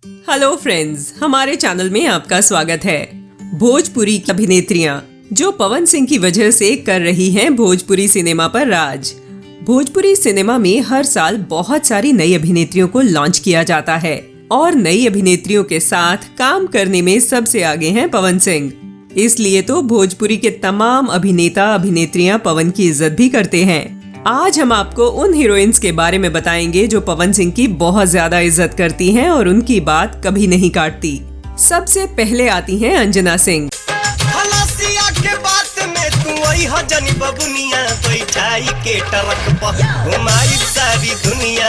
Hello friends, हमारे channel में आपका स्वागत है। भोजपुरी की अभिनेत्रियां जो पवन सिंह की वजह से कर रही हैं भोजपुरी सिनेमा पर राज। भोजपुरी सिनेमा में हर साल बहुत सारी नई अभिनेत्रियों को लॉन्च किया जाता है और नई अभिनेत्रियों के साथ काम करने में सबसे आगे हैं पवन सिंह। इसलिए तो भोजपुरी के तमाम अभिनेता अभिनेत्रियां पवन की इज्जत भी करते हैं। आज हम आपको उन हीरोइंस के बारे में बताएंगे जो पवन सिंह की बहुत ज्यादा इज्जत करती हैं और उनकी बात कभी नहीं काटती। सबसे पहले आती हैं अंजना सिंह। के बात में तू जनी बबुनिया बैठाई के टरक पर घुमाई सारी दुनिया।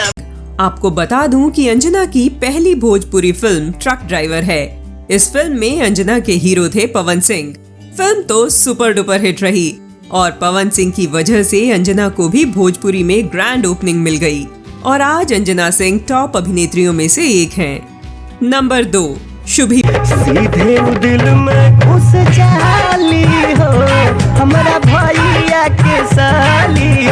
आपको बता दूं कि अंजना की पहली भोजपुरी फिल्म ट्रक ड्राइवर है। इस फिल्म में अंजना के हीरो थे पवन सिंह। फिल्म तो सुपर डुपर हिट रही और पवन सिंह की वजह से अंजना को भी भोजपुरी में ग्रैंड ओपनिंग मिल गई और आज अंजना सिंह टॉप अभिनेत्रियों में से एक हैं। नंबर 2, शुभी। सीधे दिल में घुस जाली हो हमारा भैया के साली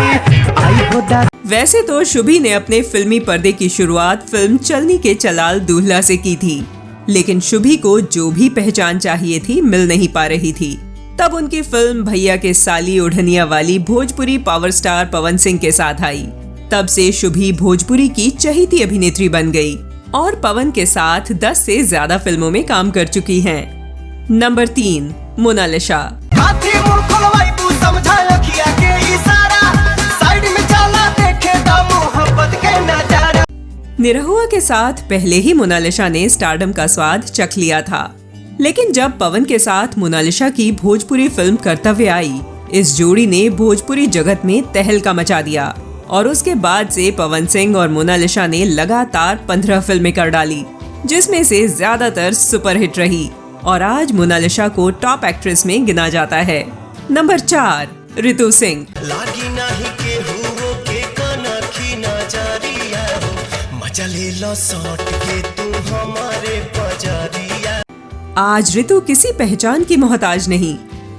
आई हो। वैसे तो शुभी ने अपने फिल्मी पर्दे की शुरुआत फिल्म चलनी के चलाल दूल्हा से की थी, लेकिन शुभी को जो भी पहचान चाहिए थी मिल नहीं पा रही थी। तब उनकी फिल्म भैया के साली ओढ़निया वाली भोजपुरी पावर स्टार पवन सिंह के साथ आई। तब से शुभी भोजपुरी की चहेती अभिनेत्री बन गई और पवन के साथ 10 से ज्यादा फिल्मों में काम कर चुकी हैं। Number 3, Mona Lisa. निरहुआ के साथ पहले ही मोनालिसा ने स्टारडम का स्वाद चख लिया था, लेकिन जब पवन के साथ मोनालिसा की भोजपुरी फिल्म कर्तव्य आई, इस जोड़ी ने भोजपुरी जगत में तहलका मचा दिया और उसके बाद से पवन सिंह और मोनालिसा ने लगातार 15 फिल्में कर डाली, जिसमें से ज्यादातर सुपरहिट रही और आज मोनालिसा को टॉप एक्ट्रेस में गिना जाता है। नंबर 4, ऋतु सिंह। आज ऋतु किसी पहचान की मोहताज नहीं।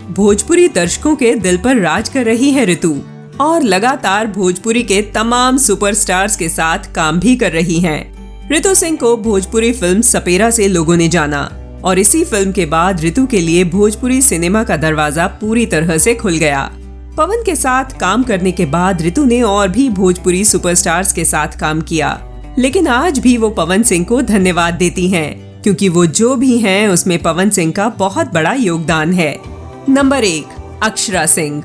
भोजपुरी दर्शकों के दिल पर राज कर रही है ऋतु और लगातार भोजपुरी के तमाम सुपरस्टार्स के साथ काम भी कर रही हैं। ऋतु सिंह को भोजपुरी फिल्म सपेरा से लोगों ने जाना और इसी फिल्म के बाद ऋतु के लिए भोजपुरी सिनेमा का दरवाजा पूरी तरह से खुल गया। पवन के साथ काम करने के बाद ऋतु ने और भी भोजपुरी सुपरस्टार्स के साथ काम किया, लेकिन आज भी वो पवन सिंह को धन्यवाद देती हैं, क्योंकि वो जो भी हैं उसमें पवन सिंह का बहुत बड़ा योगदान है। नंबर 1, अक्षरा सिंह।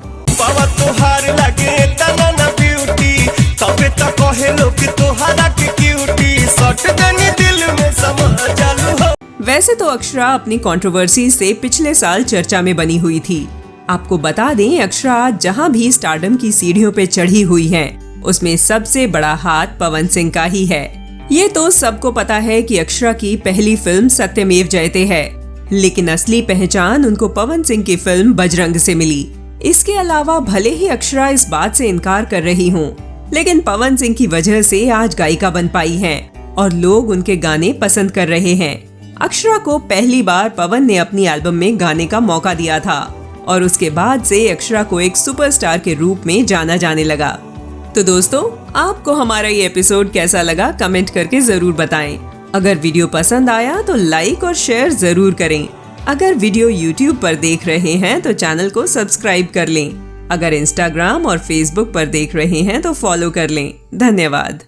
वैसे तो अक्षरा अपनी कंट्रोवर्सी से पिछले साल चर्चा में बनी हुई थी। आपको बता दें, अक्षरा जहां भी स्टारडम की सीढ़ियों पे चढ़ी हुई हैं, उसमें सबसे बड़ा हाथ पवन सिंह का ही है। ये तो सबको पता है कि अक्षरा की पहली फिल्म सत्यमेव जयते है, लेकिन असली पहचान उनको पवन सिंह की फिल्म बजरंग से मिली। इसके अलावा भले ही अक्षरा इस बात से इनकार कर रही हों, लेकिन पवन सिंह की वजह से आज गायिका बन पाई हैं और लोग उनके गाने पसंद कर रहे हैं। अक्षरा को पहली बार पवन ने अपनी एल्बम में गाने का मौका दिया था और उसके बाद से अक्षरा को एक सुपरस्टार के रूप में जाना जाने लगा। तो दोस्तों, आपको हमारा ये एपिसोड कैसा लगा कमेंट करके जरूर बताएं। अगर वीडियो पसंद आया तो लाइक और शेयर जरूर करें। अगर वीडियो YouTube पर देख रहे हैं तो चैनल को सब्सक्राइब कर लें। अगर Instagram और Facebook पर देख रहे हैं तो फॉलो कर लें। धन्यवाद।